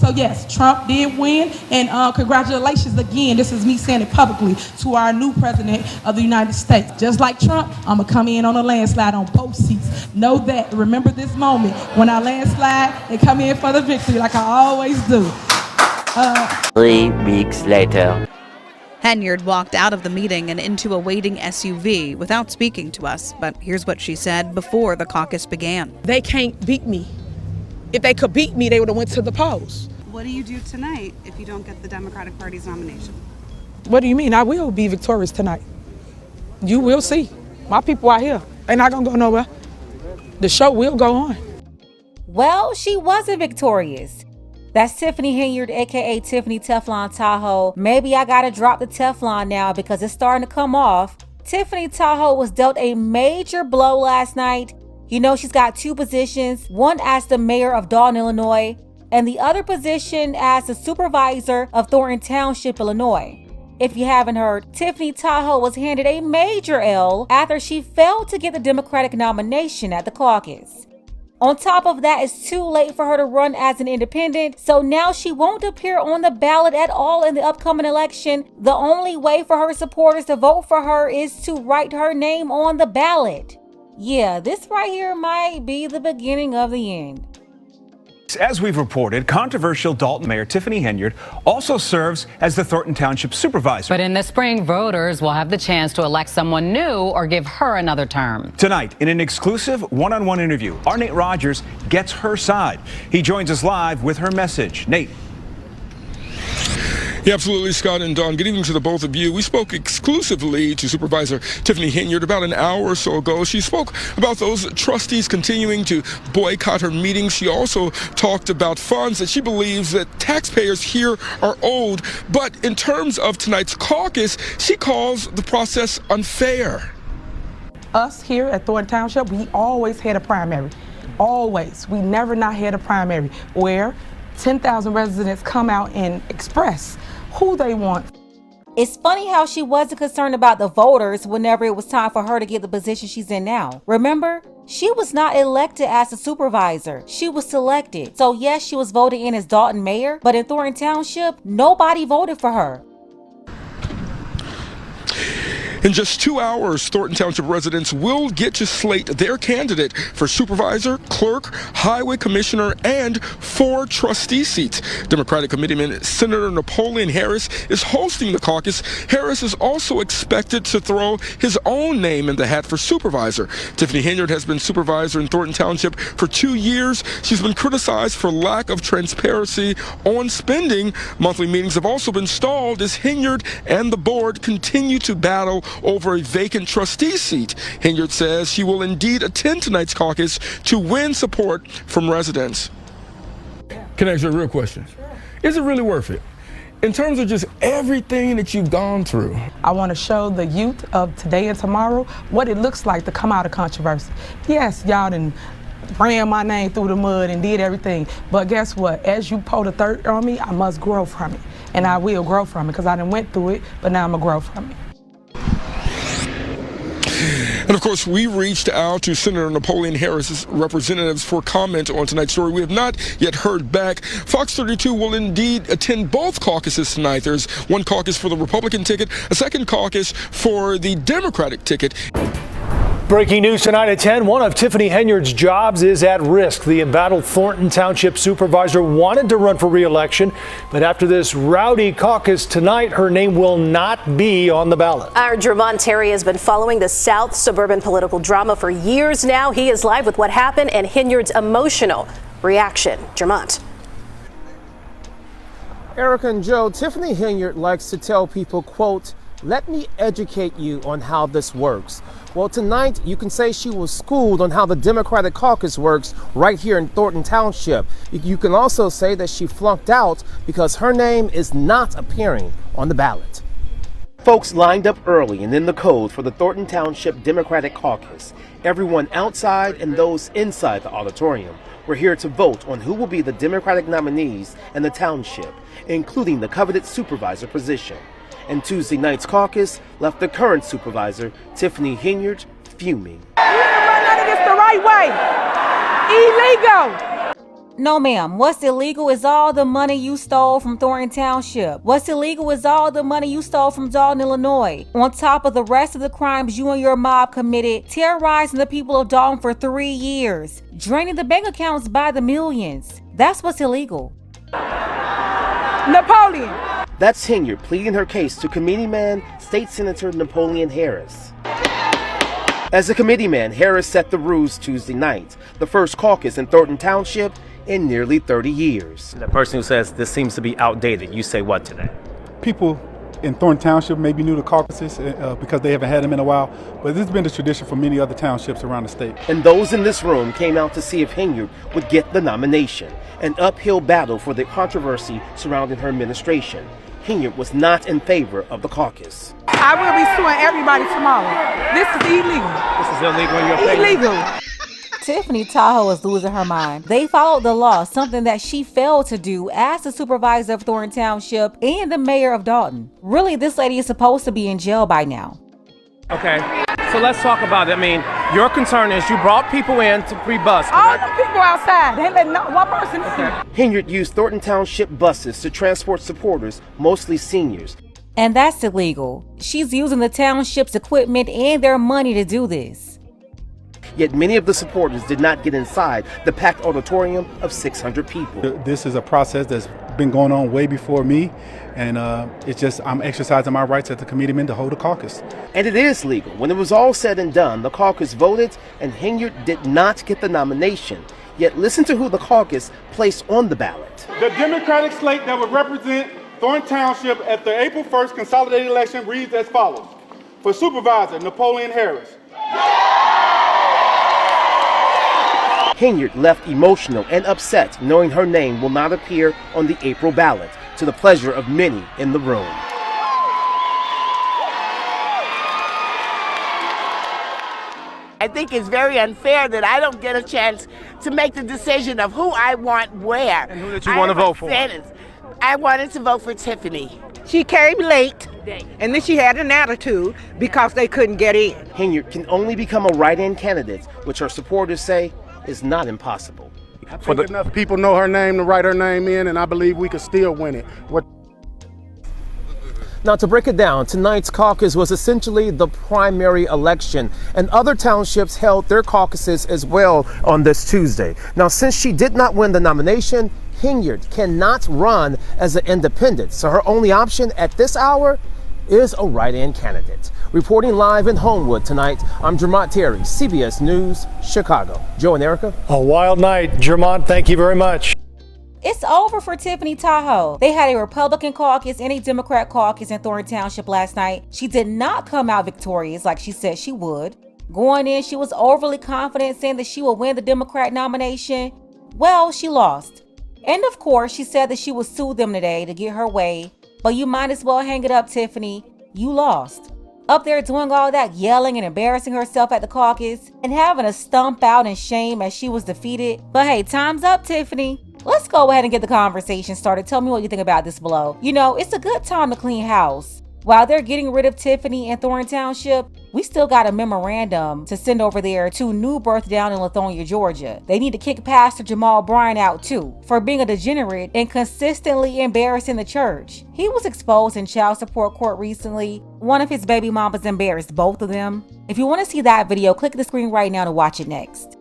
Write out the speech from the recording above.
So yes, Trump did win, and congratulations again, this is me saying it publicly, to our new president of the United States. Just like Trump, I'm gonna come in on a landslide on both seats. Know that, remember this moment, when I landslide and come in for the victory like I always do. 3 weeks later. Henyard walked out of the meeting and into a waiting SUV without speaking to us, but here's what she said before the caucus began. They can't beat me. If they could beat me, they would have went to the polls. What do you do tonight if you don't get the Democratic Party's nomination? What do you mean? I will be victorious tonight. You will see. My people are here. They're not gonna go nowhere. The show will go on. Well, she wasn't victorious. That's Tiffany Henyard, aka Tiffany Teflon Tahoe. Maybe I gotta drop the Teflon now because it's starting to come off. Tiffany Tahoe was dealt a major blow last night. You know, she's got two positions, one as the mayor of Dolton, Illinois, and the other position as the supervisor of Thornton Township, Illinois. If you haven't heard, Tiffany Tahoe was handed a major L after she failed to get the Democratic nomination at the caucus. On top of that, it's too late for her to run as an independent, so now she won't appear on the ballot at all in the upcoming election. The only way for her supporters to vote for her is to write her name on the ballot. Yeah, this right here might be the beginning of the end. As we've reported, controversial Dolton Mayor Tiffany Henyard also serves as the Thornton Township Supervisor. But in the spring, voters will have the chance to elect someone new or give her another term. Tonight, in an exclusive one-on-one interview, our Nate Rogers gets her side. He joins us live with her message. Nate. Yeah, absolutely, Scott and Dawn. Good evening to the both of you. We spoke exclusively to Supervisor Tiffany Henyard about an hour or so ago. She spoke about those trustees continuing to boycott her meetings. She also talked about funds that she believes that taxpayers here are owed. But in terms of tonight's caucus, she calls the process unfair. Us here at Thornton Township, we always had a primary. Always. We never not had a primary where 10,000 residents come out and express who they want. It's funny how she wasn't concerned about the voters whenever it was time for her to get the position she's in now. Remember, she was not elected as a supervisor. She was selected. So yes, she was voted in as Dolton mayor, but in Thornton Township, nobody voted for her. In just 2 hours, Thornton Township residents will get to slate their candidate for supervisor, clerk, highway commissioner, and 4 trustee seats. Democratic committeeman Senator Napoleon Harris is hosting the caucus. Harris is also expected to throw his own name in the hat for supervisor. Tiffany Henyard has been supervisor in Thornton Township for 2 years. She's been criticized for lack of transparency on spending. Monthly meetings have also been stalled as Henyard and the board continue to battle over a vacant trustee seat. Henyard says she will indeed attend tonight's caucus to win support from residents. Can I ask you a real question? Is it really worth it? In terms of just everything that you've gone through. I want to show the youth of today and tomorrow what it looks like to come out of controversy. Yes, y'all done ran my name through the mud and did everything, but guess what? As you pull the third on me, I must grow from it. And I will grow from it because I done went through it, but now I'm going to grow from it. And of course, we reached out to Senator Napoleon Harris's representatives for comment on tonight's story. We have not yet heard back. Fox 32 will indeed attend both caucuses tonight. There's one caucus for the Republican ticket, a second caucus for the Democratic ticket. Breaking news tonight at 10. One of Tiffany Henyard's jobs is at risk. The embattled Thornton Township supervisor wanted to run for re-election, but after this rowdy caucus tonight, her name will not be on the ballot. Our Jermont Terry has been following the South suburban political drama for years now. He is live with what happened and Henyard's emotional reaction. Jermont. Erica and Joe, Tiffany Henyard likes to tell people, quote, "Let me educate you on how this works." Well, tonight you can say she was schooled on how the Democratic caucus works right here in Thornton Township. You can also say that she flunked out because her name is not appearing on the ballot. Folks lined up early and in the cold for the Thornton Township Democratic caucus. Everyone outside and those inside the auditorium were here to vote on who will be the Democratic nominees in the township, including the coveted supervisor position. And Tuesday night's caucus left the current supervisor, Tiffany Henyard, fuming. You didn't run none of this the right way. Illegal. No, ma'am. What's illegal is all the money you stole from Thornton Township. What's illegal is all the money you stole from Dolton, Illinois. On top of the rest of the crimes you and your mob committed, terrorizing the people of Dolton for 3 years, draining the bank accounts by the millions. That's what's illegal. Napoleon. That's Henyard pleading her case to committeeman State Senator Napoleon Harris. As a committeeman, Harris set the rules Tuesday night, the first caucus in Thornton Township in nearly 30 years. The person who says this seems to be outdated, you say what to that? People in Thornton Township may be new to caucuses because they haven't had them in a while, but this has been the tradition for many other townships around the state. And those in this room came out to see if Henyard would get the nomination, an uphill battle for the controversy surrounding her administration. Henyard was not in favor of the caucus. I will be suing everybody tomorrow. This is illegal. This is illegal in your opinion? Illegal. Tiffany Tahoe is losing her mind. They followed the law, something that she failed to do as the supervisor of Thornton Township and the mayor of Dolton. Really, this lady is supposed to be in jail by now. Okay, so let's talk about it. I mean, your concern is you brought people in to pre-bus. All the people outside, they let one person in. Henyard used Thornton Township buses to transport supporters, mostly seniors. And that's illegal. She's using the township's equipment and their money to do this. Yet many of the supporters did not get inside the packed auditorium of 600 people. This is a process that's been going on way before me, and it's just I'm exercising my rights as the committeeman to hold a caucus. And it is legal. When it was all said and done, the caucus voted and Henyard did not get the nomination. Yet listen to who the caucus placed on the ballot. The Democratic slate that would represent Thornton Township at the April 1st consolidated election reads as follows. For Supervisor, Napoleon Harris. Henyard left emotional and upset knowing her name will not appear on the April ballot, to the pleasure of many in the room. I think it's very unfair that I don't get a chance to make the decision of who I want where. And who did you want to vote for? I wanted to vote for Tiffany. She came late, and then she had an attitude because they couldn't get in. Henyard can only become a write-in candidate, which her supporters say is not impossible. I think enough people know her name to write her name in, and I believe we could still win it. Now, to break it down, tonight's caucus was essentially the primary election, and other townships held their caucuses as well on this Tuesday. Now, since she did not win the nomination, Henyard cannot run as an independent, so her only option at this hour is a write-in candidate. Reporting live in Homewood tonight, I'm Jermont Terry, CBS News, Chicago. Joe and Erica. A wild night. Jermont, thank you very much. It's over for Tiffany Tahoe. They had a Republican caucus and a Democrat caucus in Thornton Township last night. She did not come out victorious like she said she would. Going in, she was overly confident, saying that she would win the Democrat nomination. Well, she lost. And of course, she said that she would sue them today to get her way. But you might as well hang it up, Tiffany. You lost. Up there doing all that yelling and embarrassing herself at the caucus and having a stump out in shame as she was defeated. But hey, time's up, Tiffany. Let's go ahead and get the conversation started. Tell me what you think about this below. You know, it's a good time to clean house. While they're getting rid of Tiffany in Thornton Township, we still got a memorandum to send over there to New Birth down in Lithonia, Georgia. They need to kick Pastor Jamal Bryant out too for being a degenerate and consistently embarrassing the church. He was exposed in child support court recently. One of his baby mamas embarrassed both of them. If you want to see that video, click the screen right now to watch it next.